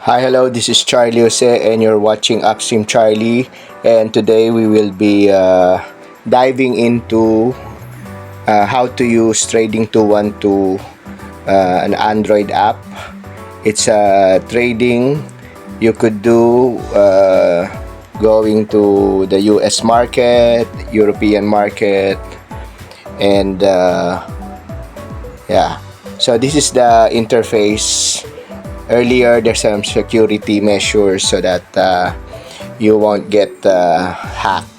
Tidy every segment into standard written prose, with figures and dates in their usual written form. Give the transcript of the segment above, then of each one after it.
Hi, hello, this is Charlie Jose and you're watching Upstream Charlie, and today we will be diving into how to use Trading212, an Android app. It's trading you could do going to the US market, European market, and yeah. So this is the interface. Earlier, there's some security measures so that you won't get hacked.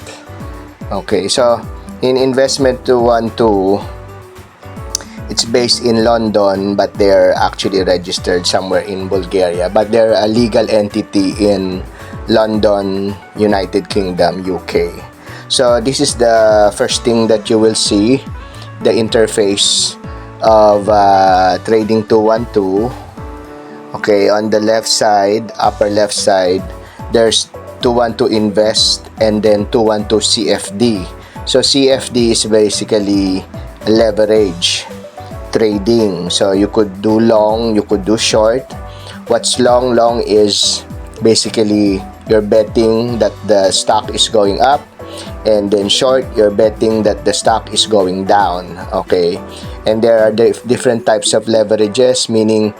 Okay, so in Investment 212, it's based in London, but they're actually registered somewhere in Bulgaria. But they're a legal entity in London, United Kingdom, UK. So this is the first thing that you will see, the interface of Trading212. Okay, on the left side, upper left side, there's 212 Invest and then 212 CFD. So CFD is basically leverage trading. So you could do long, you could do short. What's long? Long is basically you're betting that the stock is going up, and then short, you're betting that the stock is going down. Okay, and there are different types of leverages, meaning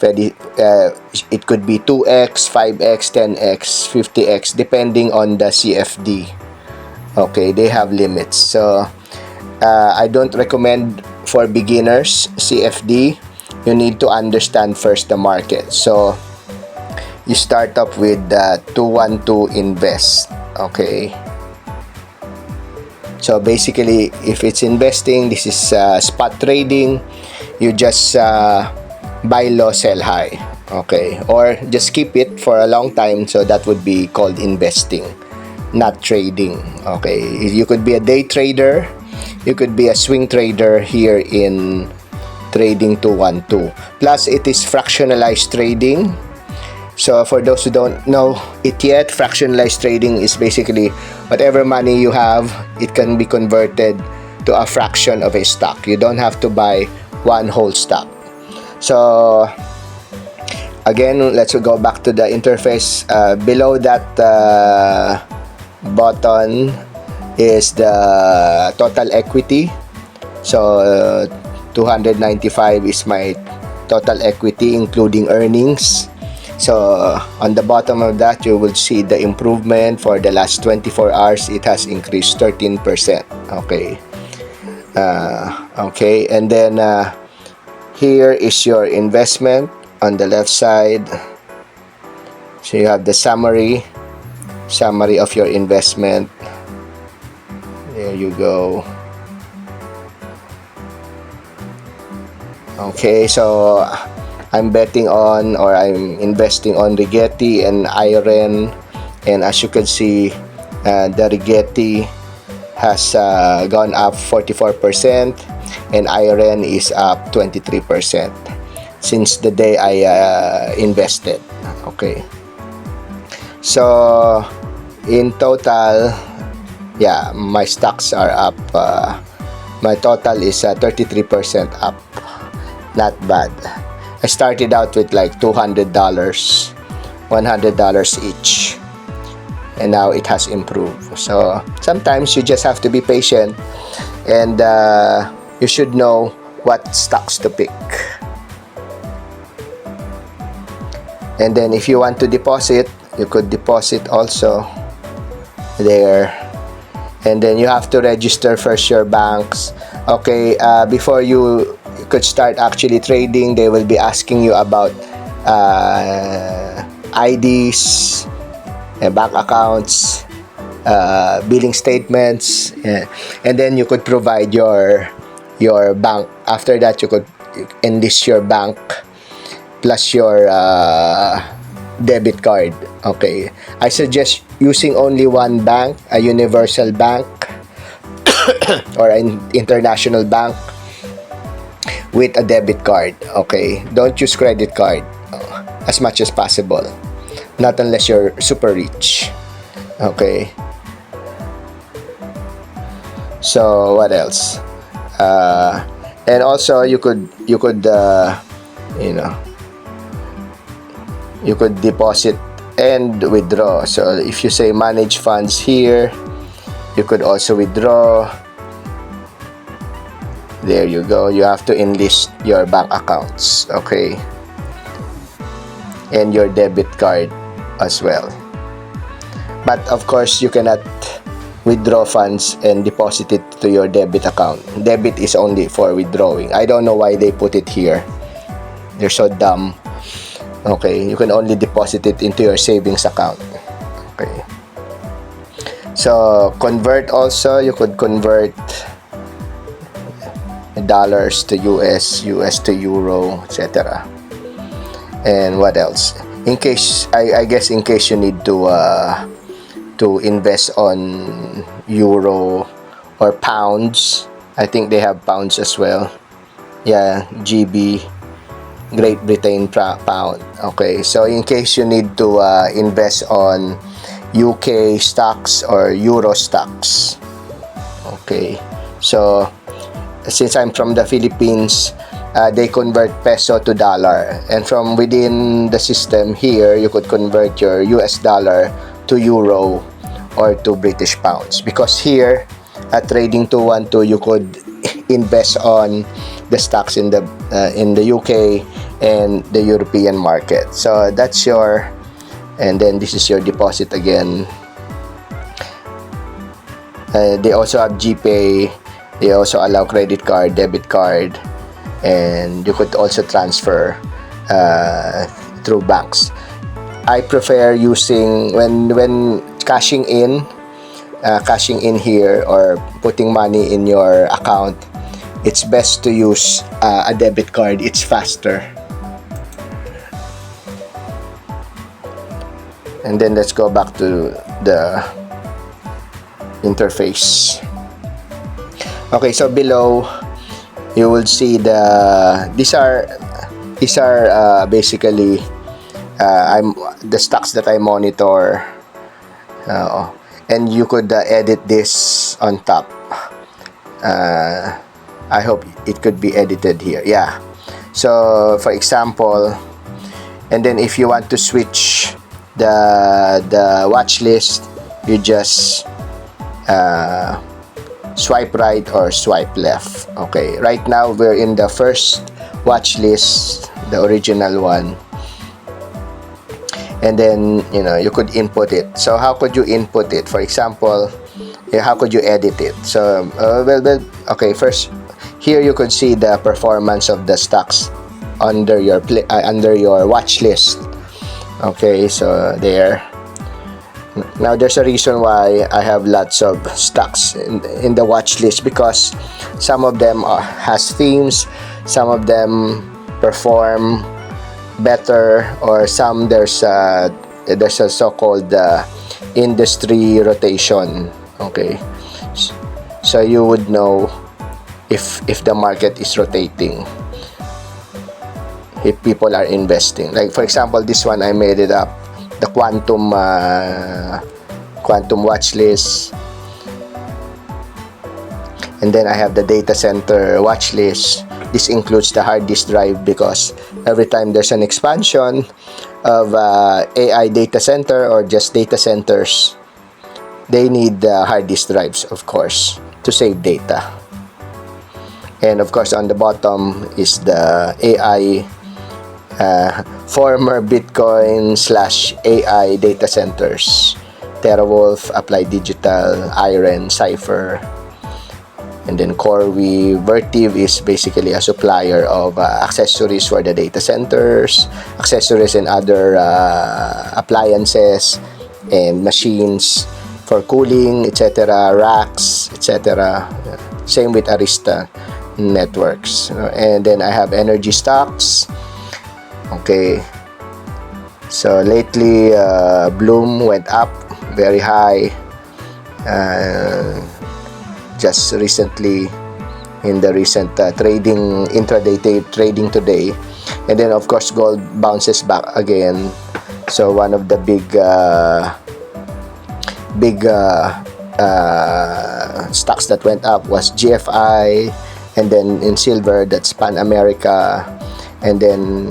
it could be 2x, 5x, 10x, 50x, depending on the CFD. Okay, they have limits. So I don't recommend for beginners CFD. You need to understand first the market. So you start up with 212 Invest. Okay, so basically, if it's investing, this is spot trading. You just buy low, sell high. Okay, or just keep it for a long time. So that would be called investing, not trading. Okay, you could be a day trader, you could be a swing trader here in Trading212. Plus, it is fractionalized trading. So for those who don't know it yet, fractionalized trading is basically whatever money you have, it can be converted to a fraction of a stock. You don't have to buy one whole stock. So again, let's go back to the interface. Below that button is the total equity. So 295 is my total equity including earnings. So on the bottom of that, you will see the improvement for the last 24 hours. It has increased 13%. Okay, okay, and then here is your investment on the left side. So you have the summary of your investment. There you go. Okay, so I'm betting on, or I'm investing on Rigetti and Iren, and as you can see, the Rigetti has gone up 44% and Iren is up 23% since the day I invested. Okay, so in total, yeah, my stocks are up. My total is 33% up. Not bad. I started out with like $200, $100 each, and now it has improved. So sometimes you just have to be patient, and you should know what stocks to pick. And then if you want to deposit, you could deposit also there. And then you have to register first your banks. Okay, before you could start actually trading, they will be asking you about IDs, bank accounts, billing statements, and then you could provide your bank. After that, you could enlist your bank plus your debit card. Okay, I suggest using only one bank, a universal bank or an international bank with a debit card. Okay, don't use credit card as much as possible, not unless you're super rich. Okay, so what else? And also you could you know, you could deposit and withdraw. So if you say manage funds here, you could also withdraw. There you go. You have to enlist your bank accounts, okay, and your debit card as well. But of course, you cannot withdraw funds and deposit it to your debit account. Debit is only for withdrawing. I don't know why they put it here. They're so dumb. Okay, you can only deposit it into your savings account. Okay. So convert also, you could convert dollars to US, US to Euro, etc. And what else? In case, I guess in case you need to invest on Euro or pounds. I think they have pounds as well. Yeah, GB, Great Britain pound. Okay, so in case you need to invest on UK stocks or Euro stocks. Okay, so since I'm from the Philippines, they convert peso to dollar, and from within the system here, you could convert your US dollar to Euro or to British pounds, because here at Trading212 you could invest on the stocks in the UK and the European market. So that's your, and then this is your deposit again. They also have GPay. They also allow credit card, debit card, and you could also transfer through banks. I prefer using when cashing in here or putting money in your account. It's best to use a debit card. It's faster. And then let's go back to the interface. Okay, so below you will see these are basically the stocks that I monitor, and you could edit this on top. I hope it could be edited here. Yeah, so for example, and then if you want to switch the watch list, you just swipe right or swipe left. Okay, right now we're in the first watch list, the original one, and then you could input it. So how could you input it? For example, how could you edit it? So okay, first here you could see the performance of the stocks under your watch list. Okay, so there. Now there's a reason why I have lots of stocks in the watch list, because some of them has themes, some of them perform better, or some there's a so-called industry rotation. Okay, so you would know if the market is rotating, if people are investing. Like for example, this one I made it up, the quantum watch list, and then I have the data center watch list. This includes the hard disk drive, because every time there's an expansion of AI data center or just data centers, they need hard disk drives, of course, to save data. And of course on the bottom is the AI former Bitcoin / AI data centers, TeraWulf, Applied Digital, Iron, Cypher, and then CoreWeave. Vertiv is basically a supplier of accessories for the data centers, accessories and other appliances and machines for cooling, etc., racks, etc. Same with Arista Networks. And then I have energy stocks. Okay, so lately Bloom went up very high, just recently in the recent intraday trading today. And then of course gold bounces back again. So one of the big stocks that went up was GFI, and then in silver that's Pan America, and then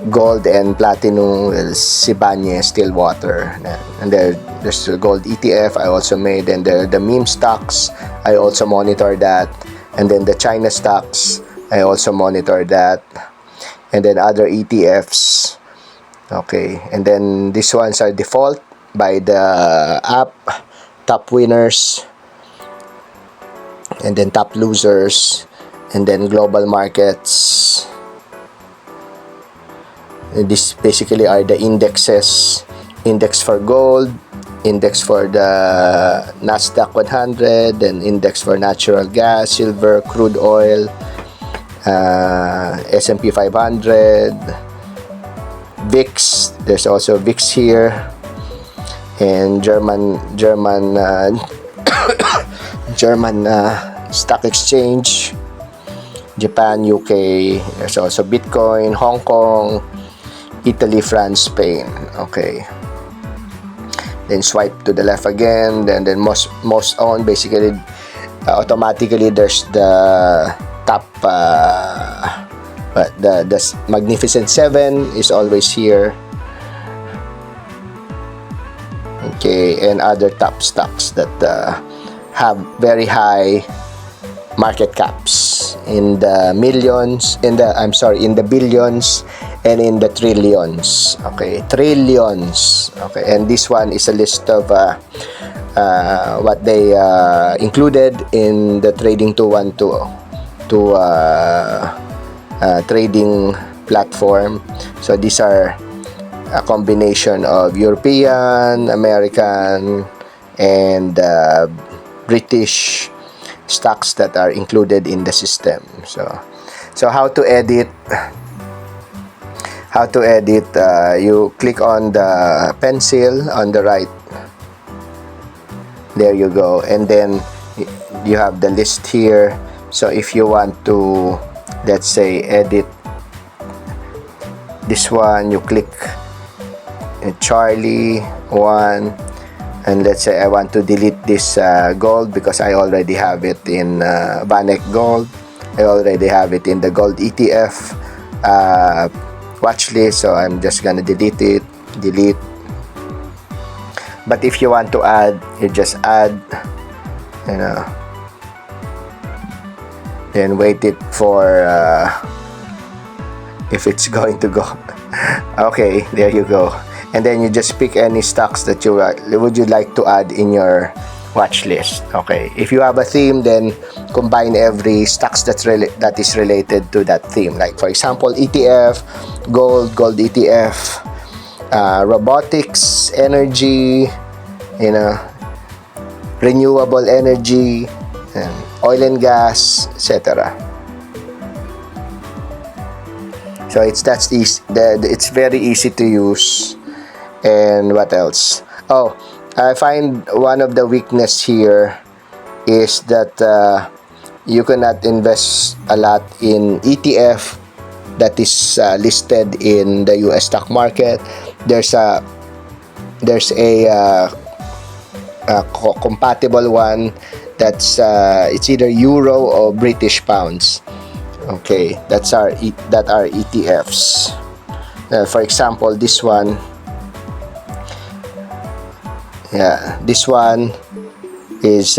gold and platinum, well, Sibanye, Stillwater, and there's the gold ETF I also made, and the meme stocks I also monitor that, and then the China stocks I also monitor that, and then other ETFs. Okay, and then these ones are default by the app, top winners, and then top losers, and then global markets. And this basically are the indexes: index for gold, index for the Nasdaq 100, then index for natural gas, silver, crude oil, S&P 500, VIX. There's also VIX here, and German stock exchange, Japan, UK. There's also Bitcoin, Hong Kong, Italy, France, Spain. Okay, then swipe to the left again, then most on, basically automatically there's the top the Magnificent 7 is always here. Okay, and other top stocks that have very high market caps in the millions, in the billions, and in the trillions. Okay, trillions. Okay, and this one is a list of what they included in the Trading212 trading platform. So these are a combination of European, American, and British stocks that are included in the system. So how to edit? You click on the pencil on the right. There you go, and then you have the list here. So if you want to, let's say, edit this one, you click Charlie1, and let's say I want to delete this gold because I already have it in Vanek Gold. I already have it in the gold ETF watch list, so I'm just gonna delete it. But if you want to add, you just add, then wait it for if it's going to go. Okay, there you go. And then you just pick any stocks that you would like to add in your watch list. Okay, if you have a theme, then combine every stocks that is related to that theme. Like for example, ETF, gold ETF, robotics, energy, renewable energy, oil and gas, etc. So it's very easy to use. And what else? Oh, I find one of the weakness here is that you cannot invest a lot in ETF that is listed in the US stock market. There's a compatible one that's it's either Euro or British pounds. Okay, that are ETFs. For example, this one. Yeah, this one is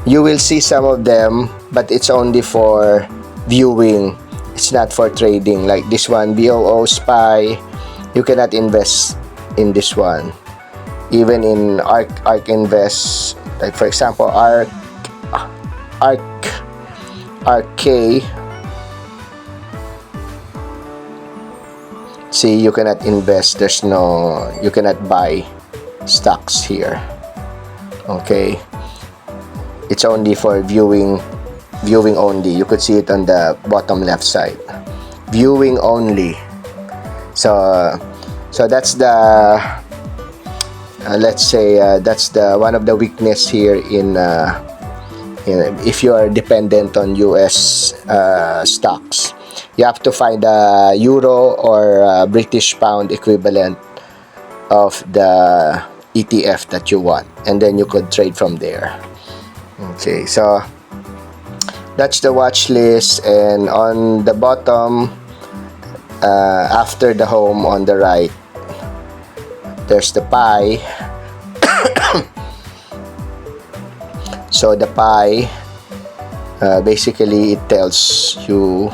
you will see some of them, but it's only for viewing. It's not for trading. Like this one, BOO SPY, you cannot invest in this one. Even in ARK Invest, like for example, RK. See, you cannot invest. You cannot buy stocks here. Okay, it's only for viewing only. You could see it on the bottom left side, viewing only. So that's the let's say that's the one of the weakness here in if you are dependent on US stocks. You have to find a Euro or British pound equivalent of the ETF that you want, and then you could trade from there. Okay, so That's the watch list, and on the bottom, after the home on the right, there's the pie. So the pie, basically it tells you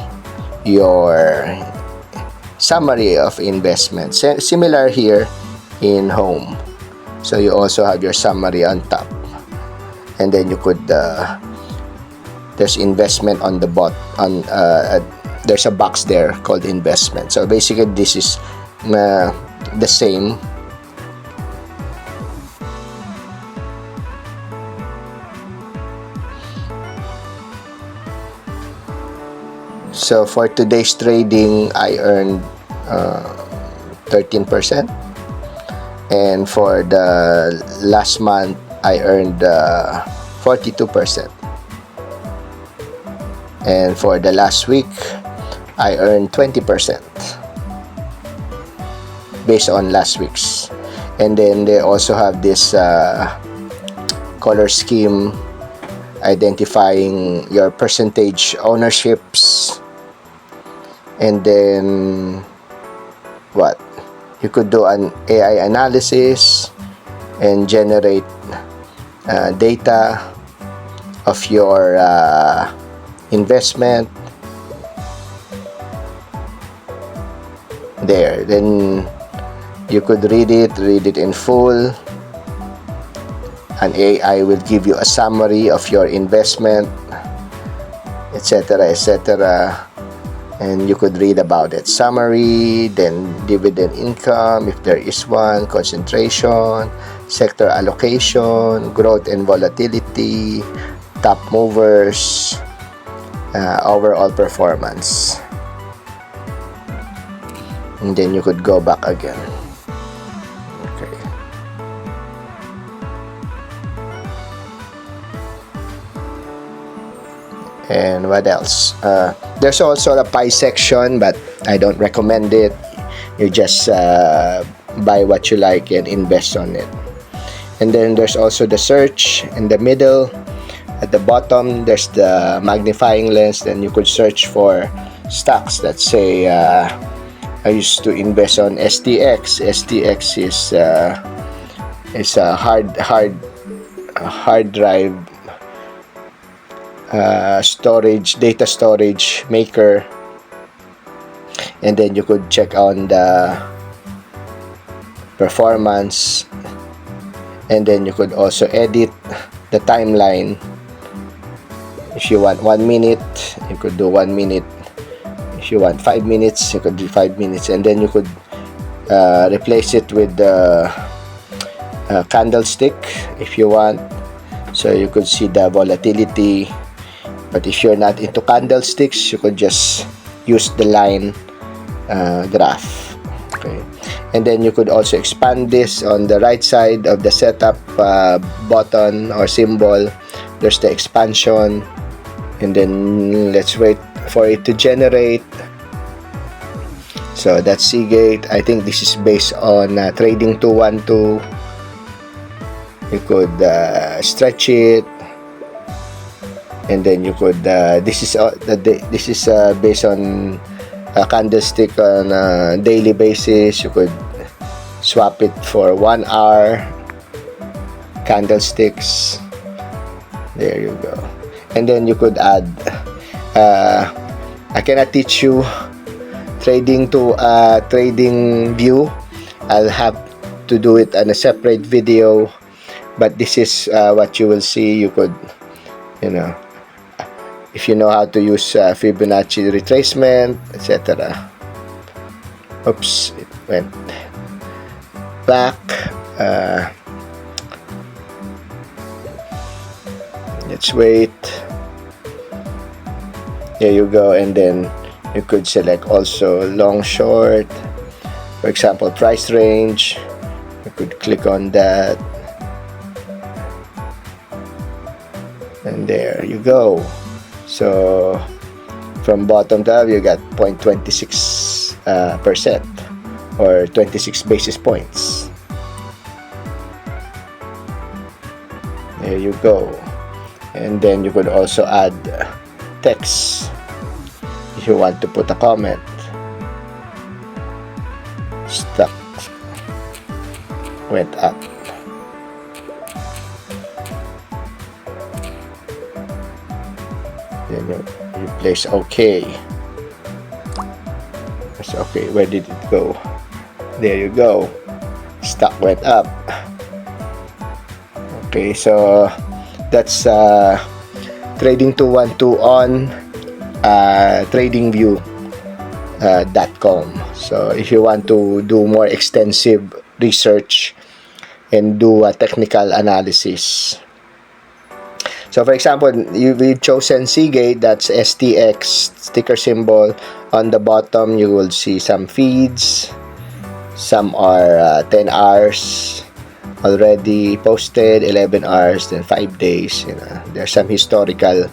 your summary of investments. Similar here in home. So you also have your summary on top, and then you could there's investment on the there's a box there called investment. So basically this is the same. So for today's trading, I earned 13%, and for the last month I earned 42%, and for the last week I earned 20% based on last week's. And then they also have this color scheme identifying your percentage ownerships. And then what? You could do an AI analysis and generate data of your investment there. Then you could read it in full. An AI will give you a summary of your investment, etc., etc., and you could read about it. Summary, then dividend income if there is one, concentration, sector allocation, growth and volatility, top movers, overall performance. And then you could go back again. Okay. And what else? There's also a pie section, but I don't recommend it. You just buy what you like and invest on it. And then there's also the search in the middle. At the bottom, there's the magnifying lens. Then you could search for stocks. Let's say I used to invest on STX. STX is a hard drive data storage maker. And then you could check on the performance, and then you could also edit the timeline. If you want 1 minute, you could do 1 minute. If you want 5 minutes, you could do 5 minutes, and then you could replace it with the candlestick if you want, so you could see the volatility. But if you're not into candlesticks, you could just use the line graph. Okay. And then you could also expand this on the right side of the setup button or symbol. There's the expansion, and then let's wait for it to generate. So that's Seagate. I think this is based on Trading212. You could stretch it, and then you could this is based on a candlestick on a daily basis. You could swap it for 1 hour candlesticks. There you go. And then you could add I cannot teach you trading view. I'll have to do it on a separate video, but this is what you will see. You could, if you know how to use Fibonacci retracement, etc. Oops, it went back. Let's wait. There you go. And then you could select also long, short. For example, price range. You could click on that. And there you go. So from bottom to top, you got 0.26% or 26 basis points. There you go. And then you could also add text if you want to put a comment. Stock went up. Then you place OK. That's okay. Where did it go? There you go. Stock went up. Okay, so that's Trading212 on TradingView.com. So if you want to do more extensive research and do a technical analysis. So for example, we've chosen Seagate, that's STX sticker symbol. On the bottom, you will see some feeds. Some are 10 hours already posted, 11 hours, then 5 days. There's some historical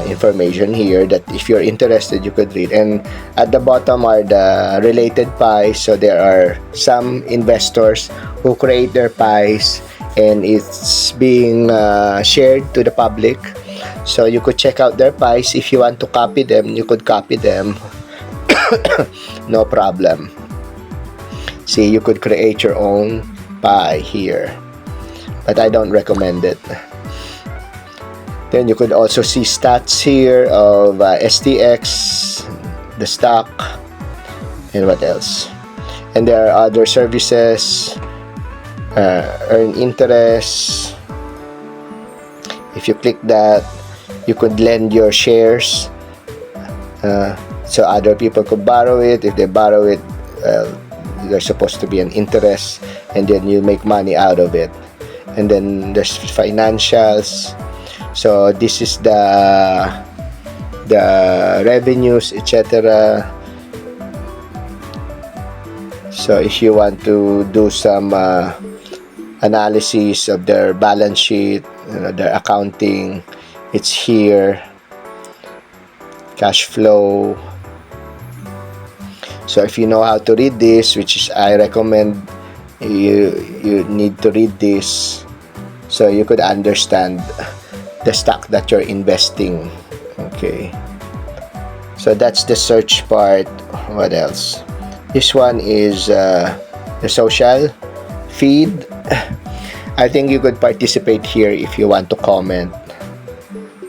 information here that if you're interested, you could read. And at the bottom are the related pies. So there are some investors who create their pies, and it's being shared to the public. So you could check out their pies. If you want to copy them, you could copy them. No problem. See, you could create your own pie here, but I don't recommend it. Then you could also see stats here of STX, the stock, and what else. And there are other services, earn interest. If you click that, you could lend your shares, so other people could borrow it. If they borrow it, there's supposed to be an interest, and then you make money out of it. And then there's financials. So this is the revenues, etc. So if you want to do some analysis of their balance sheet, their accounting, it's here. Cash flow. So if you know how to read this, which is I recommend you need to read this, so you could understand the stock that you're investing. Okay, so that's the search part. What else? This one is the social feed. I think you could participate here if you want to comment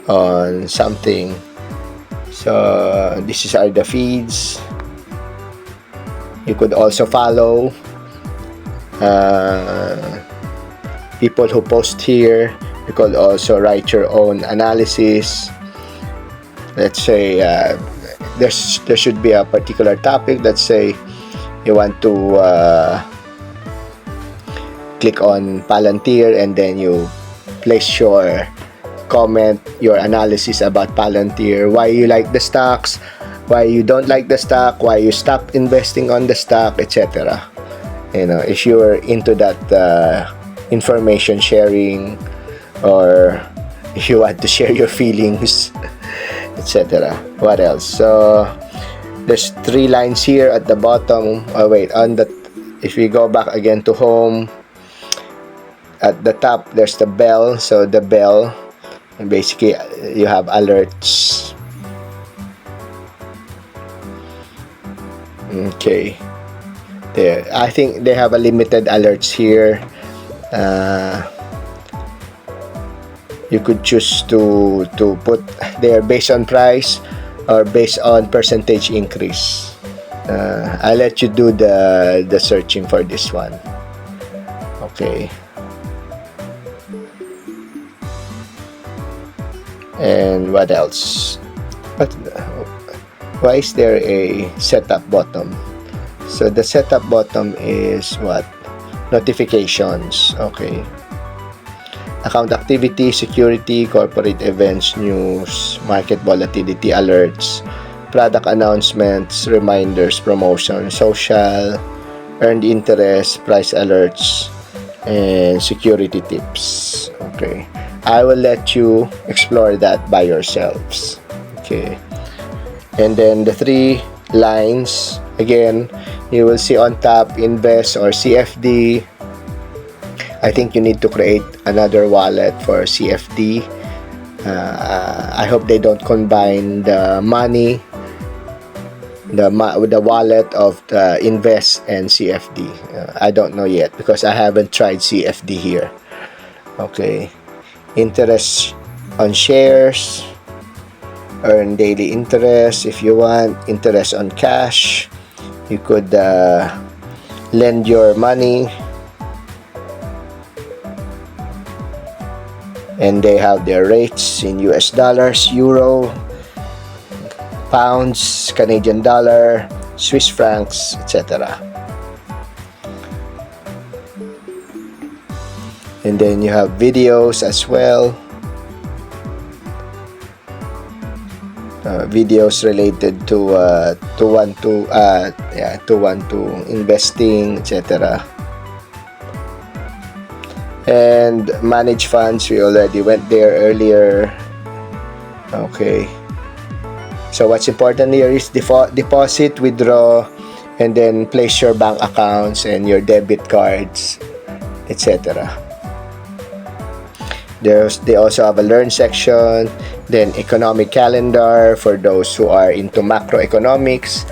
on something. So this are the feeds. You could also follow people who post here. You could also write your own analysis. Let's say there should be a particular topic. Let's say you want to click on Palantir, and then you place your comment, your analysis about Palantir, why you like the stocks, why you don't like the stock, why you stop investing on the stock, etc. If you're into that information sharing, or if you want to share your feelings, etc. What else? So there's 3 lines here at the bottom. If we go back again to home, at the top there's the bell. So the bell, and basically you have alerts. Okay, there. I think they have a limited alerts here. You could choose to put there based on price or based on percentage increase. I'll let you do the searching for this one. Okay. And what else? Why is there a setup button? So the setup button is what? Notifications. Okay. Account activity, security, corporate events, news, market volatility alerts, product announcements, reminders, promotion, social, earned interest, price alerts, and security tips. Okay, I will let you explore that by yourselves. Okay, and then the 3 lines again, you will see on top invest or CFD. I think you need to create another wallet for CFD. I hope they don't combine the money, the wallet of the Invest and CFD. I don't know yet because I haven't tried CFD here. Okay, interest on shares, earn daily interest if you want, interest on cash. You could lend your money, and they have their rates in US dollars, euro, pounds, Canadian dollar, Swiss francs, etc. And then you have videos as well. Videos related to 212 investing, etc. And manage funds, we already went there earlier. Okay, so what's important here is deposit, withdraw, and then place your bank accounts and your debit cards, etc. They also have a learn section, then economic calendar for those who are into macroeconomics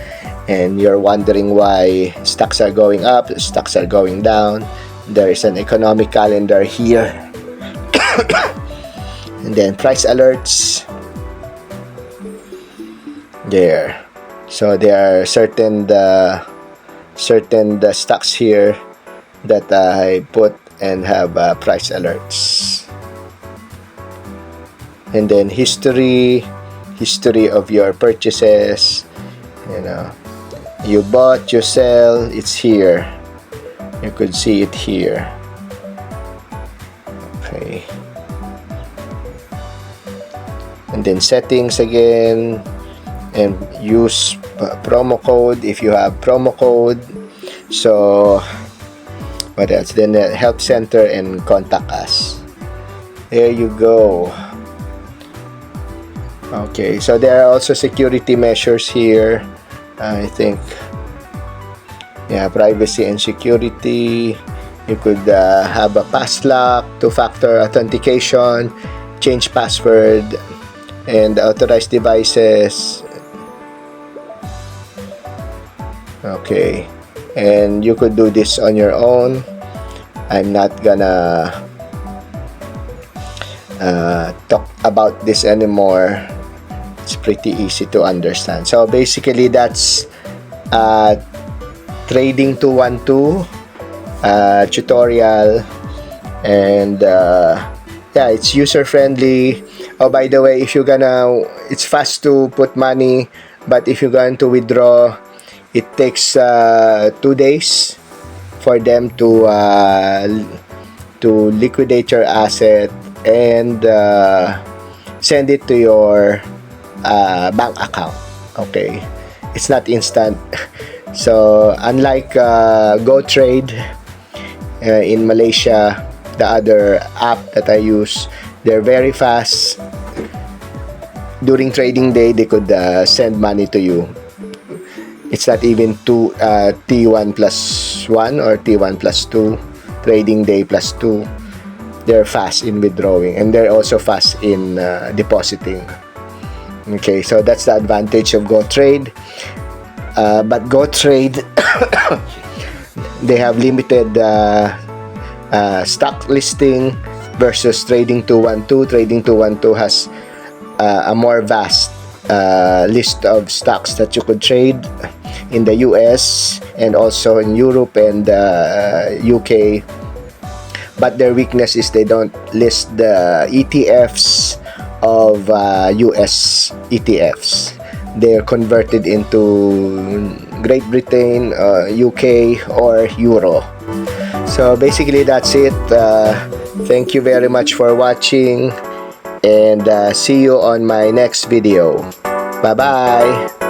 and you're wondering why stocks are going up, stocks are going down. There is an economic calendar here. And then price alerts there. So there are certain stocks here that I put and have price alerts. And then history of your purchases. You bought, you sell, it's here. You could see it here. Okay. And then settings again, and use promo code if you have promo code. So what else? Then the help center and contact us. There you go. Okay, so there are also security measures here. I think, yeah, privacy and security. You could have a passlock, two-factor authentication, change password, and authorized devices. Okay, and you could do this on your own. I'm not gonna talk about this anymore. It's pretty easy to understand. So basically that's Trading212 tutorial, and yeah, it's user friendly. Oh, by the way, it's fast to put money, but if you're going to withdraw, it takes 2 days for them to liquidate your asset and send it to your bank account. Okay, it's not instant. So unlike GoTrade in Malaysia, the other app that I use, they're very fast. During trading day, they could send money to you. It's not even T1 plus 1 or T1 plus 2, trading day plus 2. They're fast in withdrawing, and they're also fast in depositing. Okay, so that's the advantage of GoTrade. But GoTrade, they have limited stock listing versus Trading212. Trading212 has a more vast list of stocks that you could trade in the US and also in Europe and UK. But their weakness is they don't list the ETFs of US ETFs. They're converted into Great Britain, UK, or Euro. So basically that's it. Thank you very much for watching, and see you on my next video. Bye bye.